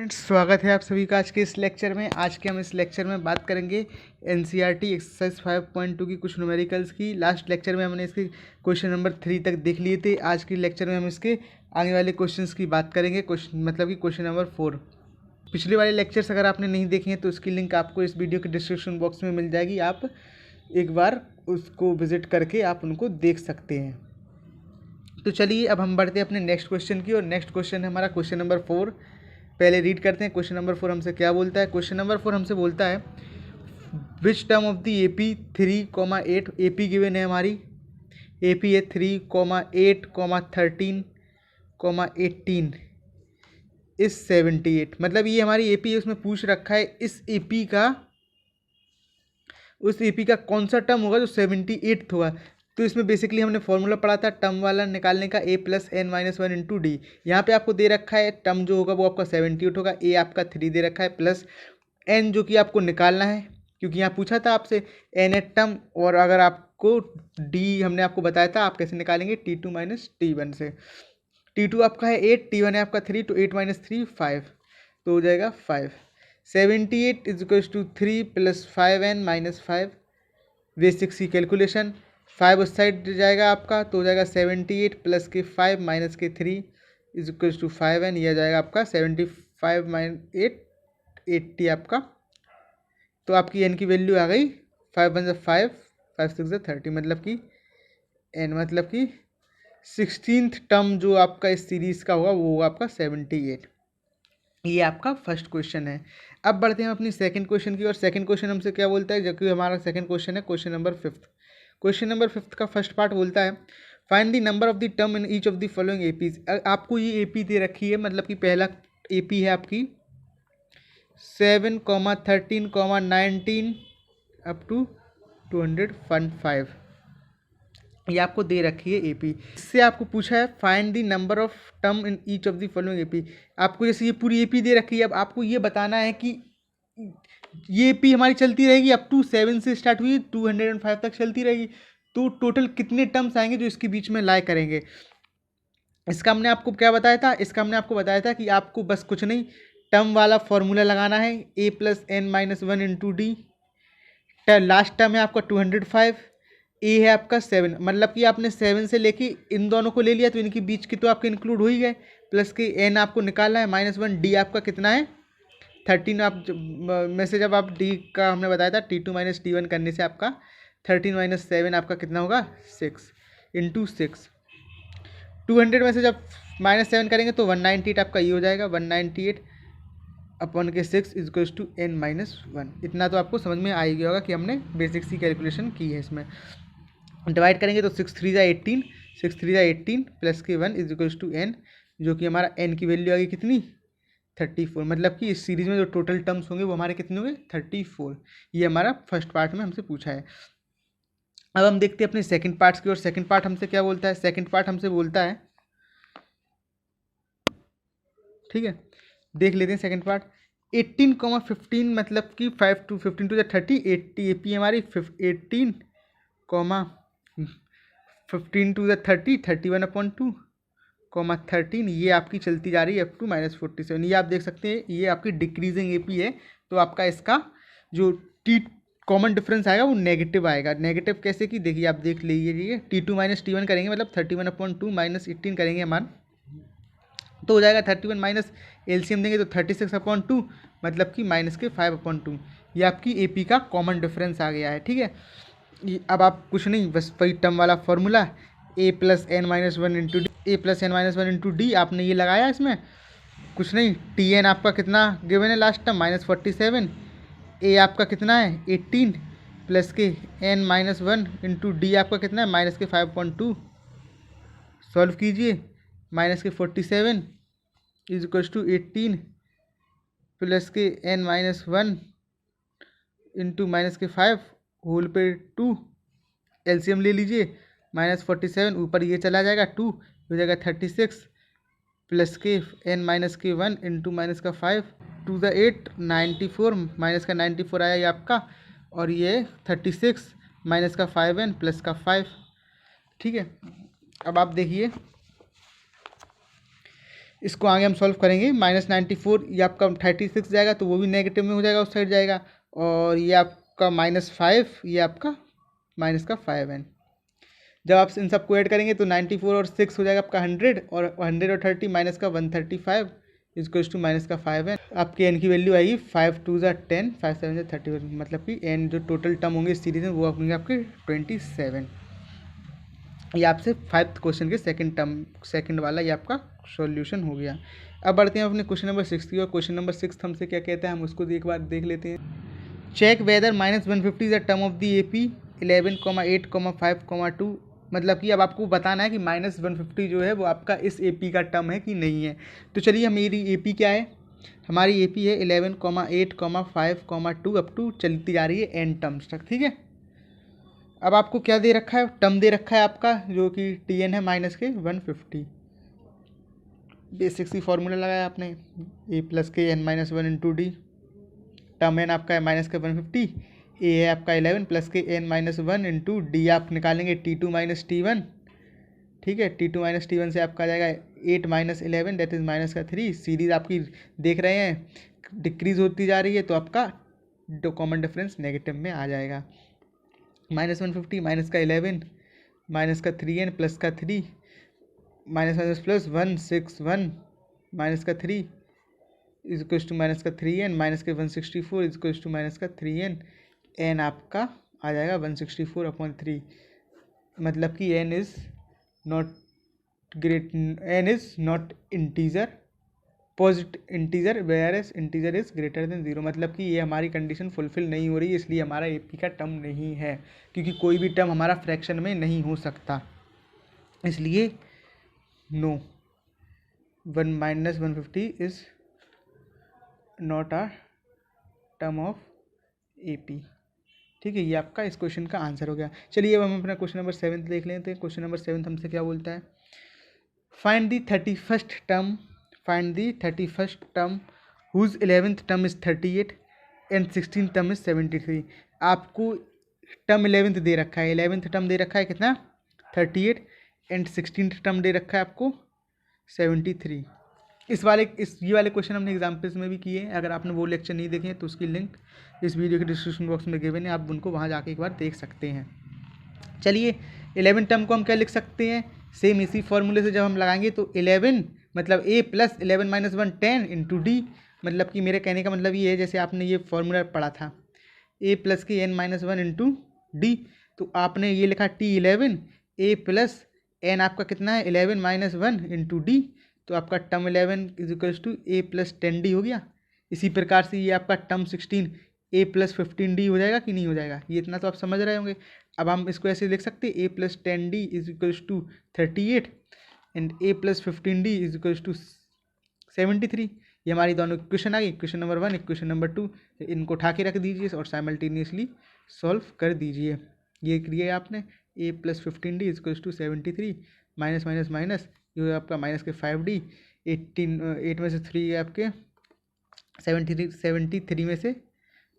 Friends, स्वागत है आप सभी का आज के इस लेक्चर में। आज के हम इस लेक्चर में बात करेंगे एनसीईआरटी एक्सरसाइज 5.2 की कुछ न्यूमेरिकल्स की। लास्ट लेक्चर में हमने इसके क्वेश्चन नंबर 3 तक देख लिए थे। आज की लेक्चर में हम इसके आगे वाले क्वेश्चंस की बात करेंगे, क्वेश्चन नंबर 4। पिछले वाले लेक्चर्स अगर आपने नहीं देखे हैं तो उसकी लिंक आपको इस वीडियो के डिस्क्रिप्शन बॉक्स में मिल जाएगी। आप एक बार उसको विजिट करके आप उनको देख सकते हैं। तो चलिए अब हम बढ़ते हैं अपने नेक्स्ट क्वेश्चन की, और नेक्स्ट क्वेश्चन है हमारा क्वेश्चन नंबर 4। पहले रीड करते हैं क्वेश्चन नंबर 4 हमसे क्या बोलता है। क्वेश्चन नंबर 4 हमसे बोलता है which term of the AP 3,8 AP given है हमारी। AP है 3,8, 13, 18 इस 78। मतलब ये हमारी AP है, उसमें पूछ रखा है इस AP का उस AP का कौन सा टर्म होगा जो 78 होगा। तो इसमें बेसिकली हमने फॉर्मूला पढ़ा था टर्म वाला निकालने का, a + n - 1 × d। यहाँ पे आपको दे रखा है टर्म जो होगा वो आपका 78 होगा, a आपका 3 दे रखा है, प्लस n जो कि आपको निकालना है, क्योंकि यहाँ पूछा था आपसे n है टर्म। और अगर आपको d हमने आपको बताया था आप कैसे निकालेंगे, t2 - t1 से। t2 आपका है 8, t1 है आपका 3, तो 8 - 3 5, तो हो जाएगा 5। 78 = 3 + 5n - 5। बेसिक्स की कैलकुलेशन, 5 उस साइड जाएगा आपका, तो हो जाएगा 78 प्लस के 5 माइनस के 3 = 5n। यह जाएगा आपका 75 - 8 80 आपका। तो आपकी n की वैल्यू आ गई 5 × 5, 5 × 6 30, मतलब कि n मतलब कि 16th टर्म जो आपका इस सीरीज़ का होगा वो होगा आपका 78। ये आपका फर्स्ट क्वेश्चन है। अब बढ़ते हैं अपनी सेकंड क्वेश्चन की, और सेकंड क्वेश्चन हमसे क्या बोलता है, जबकि हमारा सेकंड क्वेश्चन है क्वेश्चन नंबर 5। क्वेश्चन नंबर 5 का फर्स्ट पार्ट बोलता है find the number of the term in each of the following APs. आपको ये एपी दे रखी है, मतलब कि पहला एपी है आपकी 7, 13, 19 अप टू 205। ये आपको दे रखी है एपी। इससे आपको पूछा है find the number of term in each of the following AP. आपको जैसे ये पूरी एपी दे रखी है, अब आपको ये बताना है कि ये एपी हमारी चलती रहेगी अप टू 7 से स्टार्ट हुई 205 तक चलती रहेगी। तो टोटल कितने टर्म्स आएंगे जो इसके बीच में लाई करेंगे। इसका हमने आपको क्या बताया था, इसका हमने आपको बताया था कि आपको बस कुछ नहीं, टर्म वाला फॉर्मूला लगाना है a + n - 1 × d। Last term है आपका 205, ए है आपका 7, मतलब कि आपने 7 से लेके इन दोनों को ले लिया तो इनके बीच की तो आपके इंक्लूड हो ही गए, प्लस के n आपको निकालना है -1, d आपका कितना है 13। आप में से जब आप d का हमने बताया था t2 - t1 करने से आपका 13 - 7 आपका कितना होगा 6 × 6। 200 में से जब -7 करेंगे तो 198 आपका ये हो जाएगा, 198 अपन के 6 = n - 1। इतना तो आपको समझ में आ ही गया होगा कि हमने बेसिक्स की कैलकुलेशन की है। इसमें डिवाइड करेंगे तो 6 3 × 18, 6 3 × 18 प्लस के 1 = n, जो कि हमारा n की वैल्यू आ गई कितनी 34। मतलब कि इस सीरीज में जो टोटल टर्म्स होंगे वो हमारे कितने होंगे 34। ये हमारा फर्स्ट पार्ट में हमसे पूछा है। अब हम देखते हैं अपने सेकंड पार्ट्स की, और सेकंड पार्ट हमसे क्या बोलता है। सेकंड पार्ट हमसे बोलता है, ठीक है, देख लेते हैं सेकंड पार्ट। 18, 15 मतलब कि 5 to 15 to 30 80 एपी हमारी 18, 15 to 30 31/2, 13 ये आपकी चलती जा रही है अप टू -47। ये आप देख सकते हैं ये आपकी डिक्रीजिंग एपी है। तो आपका इसका जो टी कॉमन डिफरेंस आएगा वो नेगेटिव आएगा। नेगेटिव कैसे कि देखिए आप देख लीजिए, t2 - t1 करेंगे मतलब 31/2 -18 करेंगे हमारा, तो हो जाएगा 31 माइनस एलसीएम देंगे तो 36/2, मतलब कि -5/2। ये आपकी एपी का कॉमन डिफरेंस आ गया है, ठीक है। अब आप कुछ नहीं, बस वही टर्म वाला फॉर्मूला a + n - 1 × d आपने ये लगाया इसमें, कुछ नहीं, tn आपका कितना गिवन है लास्ट टर्म -47, a आपका कितना है 18 प्लस के n - 1 × d आपका कितना है -5/2। सॉल्व कीजिए, -47 = 18 प्लस के n - 1 × -5 होल पे 2। एलसीएम ले लीजिए, -47 ऊपर ये चला जाएगा 2 हो जाएगा 36 प्लस के n - 1 × -5 2 × 8 94 -94 आया ये आपका, और ये 36 -5n प्लस का 5, ठीक है। अब आप देखिए इसको आगे हम सॉल्व करेंगे। -94 ये आपका 36 जाएगा तो वो भी नेगेटिव में हो जाएगा, उस साइड जाएगा। और ये आपका -5 ये आपका -5n। जब आप इन सबको ऐड करेंगे तो 94 और 6 हो जाएगा आपका 100, और 100 और 30 -135 इक्वल्स टू -5n। आपकी एन की वैल्यू आएगी 5 2 ज़ा 10, 5 7 ज़ा 31, मतलब कि एन जो टोटल टर्म होंगे इस सीरीज में वो होंगे आपके 27। ये आपसे 5th क्वेश्चन के सेकंड वाला ये आपका सॉल्यूशन हो गया। अब बढ़ते हैं अपने क्वेश्चन नंबर 6 की और। क्वेश्चन नंबर 6 हमसे क्या कहता है, हम उसको एक बार देख लेते हैं। Check whether -150 is the term of the AP 11,8,5,2। मतलब कि अब आपको बताना है कि -150 जो है वो आपका इस AP का टर्म है कि नहीं है। तो चलिए मेरी AP क्या है, हमारी AP है 11,8,5,2 अप टू चलती जा रही है n टर्म्स तक, ठीक है। अब आपको क्या दे रखा है, टर्म दे रखा है आपका जो कि Tn है माइनस के 150। बेसिक सी फॉर्मूला लगाया आपने, a प्लस के n minus 1 into D. Term n आपका है माइनस के 150, a है आपका 11 प्लस के n माइनस 1 इंटू डी आप निकालेंगे T2 माइनस T1, ठीक है। T2 माइनस T1 से आपका आ जाएगा 8 माइनस 11 दैट इज माइनस का 3। सीरीज आपकी देख रहे हैं डिक्रीज होती जा रही है तो आपका कॉमन डिफरेंस नेगेटिव में आ जाएगा। -150 माइनस का 11 माइनस का 3n प्लस का 3 माइनस माइनस प्लस 161 माइनस का 3 इज इक्वल्स टू माइनस का 3n माइनस के 164 इज इक्वल्स टू माइनस का 3n। n आपका आ जाएगा 164/3, मतलब कि n is not integer positive integer whereas integer is greater than 0। मतलब कि ये हमारी कंडीशन फुलफिल नहीं हो रही है, इसलिए हमारा AP का टर्म नहीं है, क्योंकि कोई भी टर्म हमारा फ्रैक्शन में नहीं हो सकता, इसलिए no 150 is not a term of AP, ठीक है। ये आपका इस क्वेश्चन का आंसर हो गया। चलिए अब हम अपना क्वेश्चन नंबर 7 देख लेते हैं। क्वेश्चन नंबर 7 हमसे क्या बोलता है, find the 31st term whose 11th term is 38 and 16th term is 73। आपको टर्म 11th दे रखा है, 11th टर्म दे रखा है कितना 38 एंड 16th टर्म दे रखा है आपको 73। ये वाले क्वेश्चन हमने एग्जाम्पल्स में भी किए हैं। अगर आपने वो लेक्चर नहीं देखे हैं तो उसकी लिंक इस वीडियो के डिस्क्रिप्शन बॉक्स में गिवन है, आप उनको वहाँ जाके एक बार देख सकते हैं। चलिए 11 टर्म को हम क्या लिख सकते हैं, सेम इसी फॉर्मूले से जब हम लगाएंगे तो 11 मतलब a plus 11 minus 1 10 into D. मतलब कि मेरे कहने का मतलब ये है, जैसे आपने ये फॉर्मूला पढ़ा था a प्लस के n माइनस 1 इंटू डी, तो आपने ये लिखा T11 a प्लस n आपका कितना है 11 माइनस 1 इंटू डी, तो आपका term 11 is equals to a plus 10d हो गया। इसी प्रकार से ये आपका टर्म 16 a प्लस 15d हो जाएगा कि नहीं हो जाएगा, ये इतना तो आप समझ रहे होंगे। अब हम इसको ऐसे लिख सकते हैं a plus 10d is equals to 38 and a plus 15d is equals to 73। ये हमारी दोनों इक्वेशन आ गई, इक्वेशन नंबर 1 इक्वेशन नंबर 2। इनको उठा के रख दीजिए और साइमल्टेनियसली सॉल्व कर दीजिए। ये किया आपने a plus 15d is equals to 73 minus minus minus, ये आपका माइनस के 5d 8 में से 3 है आपके 73 में से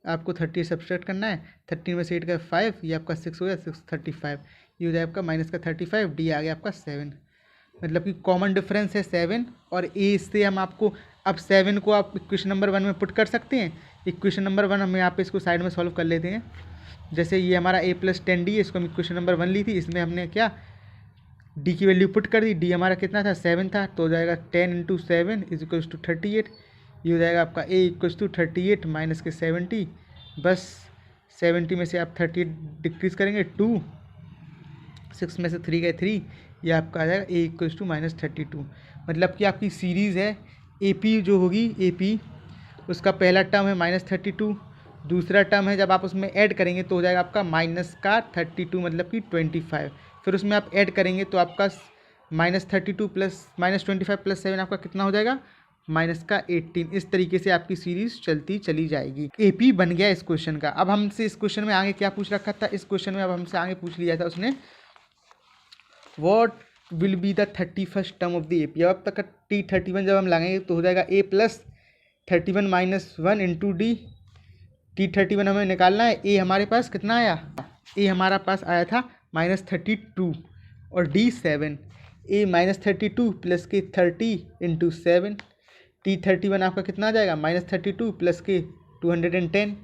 आपको 30 सब्सट्रैक्ट करना है, 13 में से 8 का 5, ये आपका 6 हो गया 635, ये हो जाए आपका माइनस का 35, डी आ गया आपका 7। मतलब कि कॉमन डिफरेंस है 7 और ए से हम आपको अब 7 को आप इक्वेशन नंबर 1 में पुट कर सकते हैं। इक्वेशन नंबर 1 हम यहाँ पे इसको साइड में सॉल्व कर लेते हैं। जैसे ये हमारा a प्लस 10d है, इसको हम इक्वेशन नंबर 1 ली थी, इसमें हमने क्या d की वैल्यू पुट कर दी। d हमारा कितना था 7 था, तो हो जाएगा 10 इंटू 7 इज इक्वल्स टू 38। ये हो जाएगा आपका a इक्वल्स टू 38 माइनस के 70, बस 70 में से आप 38 डिक्रीज करेंगे 2, 6 में से 3 गए 3, ये आपका आ जाएगा a इक्वल्स टू माइनस 32। मतलब कि आपकी सीरीज़ है AP जो होगी AP उसका पहला टर्म है -32, दूसरा टर्म है जब आप उसमें ऐड करेंगे तो हो जाएगा आपका माइनस का 32 मतलब कि 25, फिर उसमें आप ऐड करेंगे तो आपका -32 प्लस -25 प्लस 7 आपका कितना हो जाएगा माइनस का 18। इस तरीके से आपकी सीरीज चलती चली जाएगी। AP बन गया इस क्वेश्चन का। अब हमसे इस क्वेश्चन में आगे क्या पूछ रखा था, इस क्वेश्चन में अब हमसे आगे पूछ लिया था उसने what will be the 31st term of the AP। अब तक T31 जब हम लगाएंगे तो हो जाएगा a plus 31 minus 1 into D. T31 हमें निकालना है, a हमारे पास कितना आया, a हमारा पास आया था -32 और d 7। ए -32 प्लस के 30 इंटू 7, T31 आपका कितना आ जाएगा -32 प्लस के 210,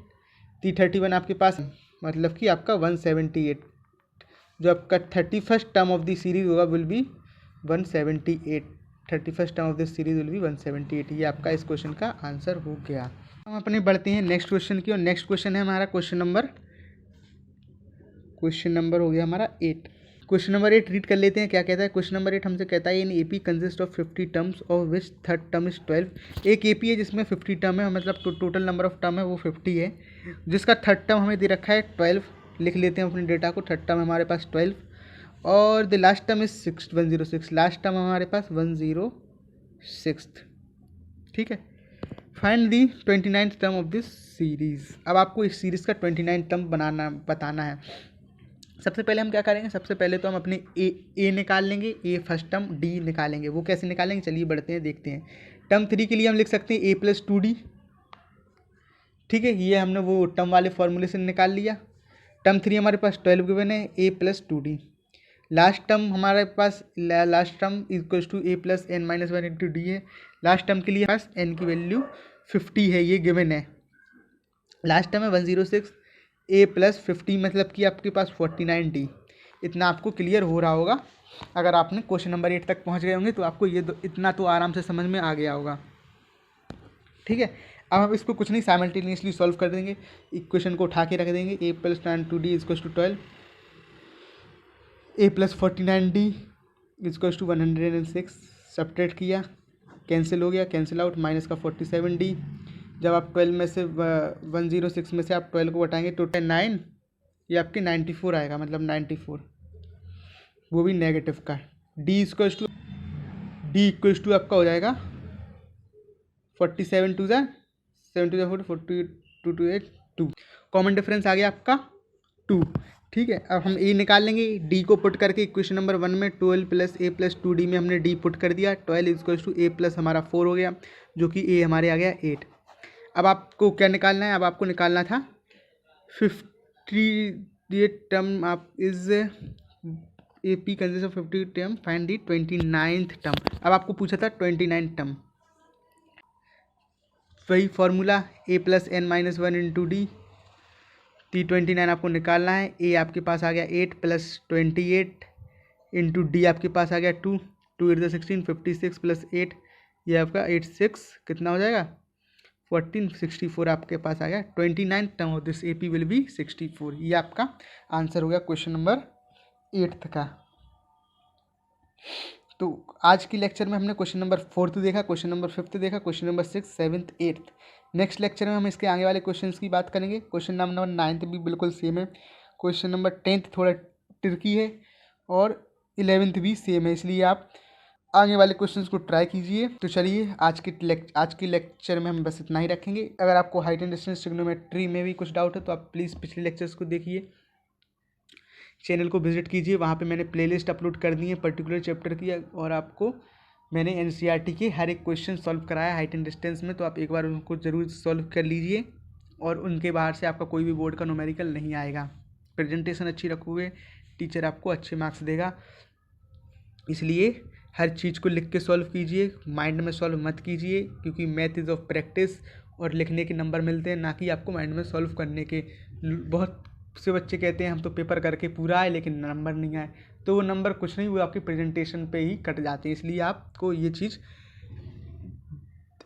T31 आपके पास मतलब कि आपका 178, जो आपका 31st term of the series होगा will be 178, 31st term of this series will be 178। ये आपका इस क्वेश्चन का आंसर हो गया। हम अपने बढ़ते हैं नेक्स्ट क्वेश्चन की, और नेक्स्ट क्वेश्चन है हमारा क्वेश्चन नंबर हो गया हमारा 8। क्वेश्चन नंबर 8 रीड कर लेते हैं क्या कहता है। क्वेश्चन नंबर 8 हमसे कहता है in AP consist of 50 terms of which third term is 12। एक एपी है जिसमें 50 टर्म है, मतलब टोटल नंबर ऑफ टर्म है वो 50 है, जिसका थर्ड टर्म हमें दे रखा है 12। लिख लेते हैं अपने डेटा को। थर्ड टर्म हमारे पास 12 और the last term is 106। Last term हमारे पास 106। ठीक है। Find the 29th term of this series. अब आपको इस सीरीज़ का 29th टर्म बताना है। सबसे पहले हम क्या करेंगे, सबसे पहले तो हम अपने ए निकाल लेंगे, ए फर्स्ट टर्म, डी निकालेंगे। वो कैसे निकालेंगे चलिए बढ़ते हैं, देखते हैं। टर्म 3 के लिए हम लिख सकते हैं ए प्लस 2d। ठीक है, ये हमने वो टर्म वाले फॉर्मूले से निकाल लिया। टर्म 3 हमारे पास 12 गिवन है, ए प्लस 2d। लास्ट टर्म हमारे पास last term equals to A plus N minus 1 into D है। लास्ट टर्म के लिए पास एन की वैल्यू 50 है, ये गिवन है। लास्ट टर्म है 106, ए प्लस 50 मतलब कि आपके पास 49d। इतना आपको क्लियर हो रहा होगा। अगर आपने क्वेश्चन नंबर 8 तक पहुंच गए होंगे तो आपको ये इतना तो आराम से समझ में आ गया होगा। ठीक है, अब हम इसको कुछ नहीं साइमल्टेनियसली सॉल्व कर देंगे। इक्वेशन को उठा के रख देंगे। A plus 2d equals to 12, A plus 49d equals to 106। Subtract किया, कैंसिल हो गया, कैंसिल आउट, माइनस का 47d। जब आप 12 में से 106 में से आप 12 को हटाएंगे तो 9, ये आपके 94 आएगा, मतलब 94, वो भी नेगेटिव का। डी इक्वल्स टू आपका हो जाएगा 47 टू ज़ा 7 टू ज़ा 42 टू 8 2। कॉमन डिफरेंस आ गया आपका 2। ठीक है, अब हम ए निकाल लेंगे। डी को पुट करके इक्वेशन नंबर 1 में 12 प्लस ए प्लस 2d में हमने डी पुट कर दिया। 12 इक्वल्स टू ए प्लस हमारा 4 हो गया, जो कि ए हमारे आ गया 8। अब आपको क्या निकालना है, अब आपको निकालना था 50 टर्म आप is A P consist of 50 term, find the 29th term. अब आपको पूछा था 29 टर्म, वही formula A plus N minus 1 into D. T29 आपको निकालना है। ए आपके पास आ गया 8 प्लस 28 इंटू डी आपके पास आ गया 2, 2 8 16, 56 प्लस 8, ये आपका 86 कितना हो जाएगा 14, 64 आपके पास आ गया। 29 term of this AP will be 64। ये आपका आंसर हो गया क्वेश्चन नंबर 8 का। तो आज की लेक्चर में हमने क्वेश्चन नंबर 4 देखा, क्वेश्चन नंबर 5 देखा, क्वेश्चन नंबर 6, 7, 8। नेक्स्ट लेक्चर में हम इसके आगे वाले क्वेश्चंस की बात करेंगे। क्वेश्चन नंबर 9 भी बिल्कुल सेम है, क्वेश्चन नंबर 10 थोड़ा ट्रिकी है, और 11th भी सेम है, इसलिए आप आगे वाले क्वेश्चंस को ट्राई कीजिए। तो चलिए आज के लेक्चर में हम बस इतना ही रखेंगे। अगर आपको हाइट एंड डिस्टेंस ट्रिग्नोमेट्री में भी कुछ डाउट है तो आप प्लीज़ पिछले लेक्चर्स को देखिए, चैनल को विजिट कीजिए, वहाँ पे मैंने प्लेलिस्ट अपलोड कर दी है पर्टिकुलर चैप्टर की, और आपको मैंने NCERT के हर एक क्वेश्चन सॉल्व कराया हाइट एंड डिस्टेंस में, तो आप एक बार उनको ज़रूर सॉल्व कर लीजिए, और उनके बाहर से आपका कोई भी बोर्ड का न्यूमेरिकल नहीं आएगा। प्रेजेंटेशन अच्छी रखोगे, टीचर आपको अच्छे मार्क्स देगा, इसलिए हर चीज़ को लिख के सॉल्व कीजिए, माइंड में सॉल्व मत कीजिए, क्योंकि मैथ इज़ ऑफ प्रैक्टिस, और लिखने के नंबर मिलते हैं, ना कि आपको माइंड में सॉल्व करने के। बहुत से बच्चे कहते हैं हम तो पेपर करके पूरा आए लेकिन नंबर नहीं आए, तो वो नंबर कुछ नहीं, वो आपकी प्रेजेंटेशन पे ही कट जाते हैं। इसलिए आपको ये चीज़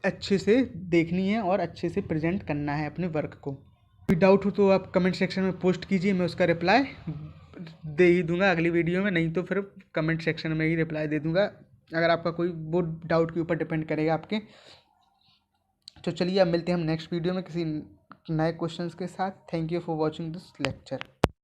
अच्छे से देखनी है और अच्छे से प्रेजेंट करना है अपने वर्क को। कोई डाउट हो तो आप कमेंट सेक्शन में पोस्ट कीजिए, मैं उसका रिप्लाई दे ही दूंगा अगली वीडियो में, नहीं तो फिर कमेंट सेक्शन में ही रिप्लाई दे दूंगा, अगर आपका कोई वो डाउट के ऊपर डिपेंड करेगा आपके। तो चलिए अब मिलते हैं हम नेक्स्ट वीडियो में किसी नए क्वेश्चंस के साथ। Thank you for watching this lecture.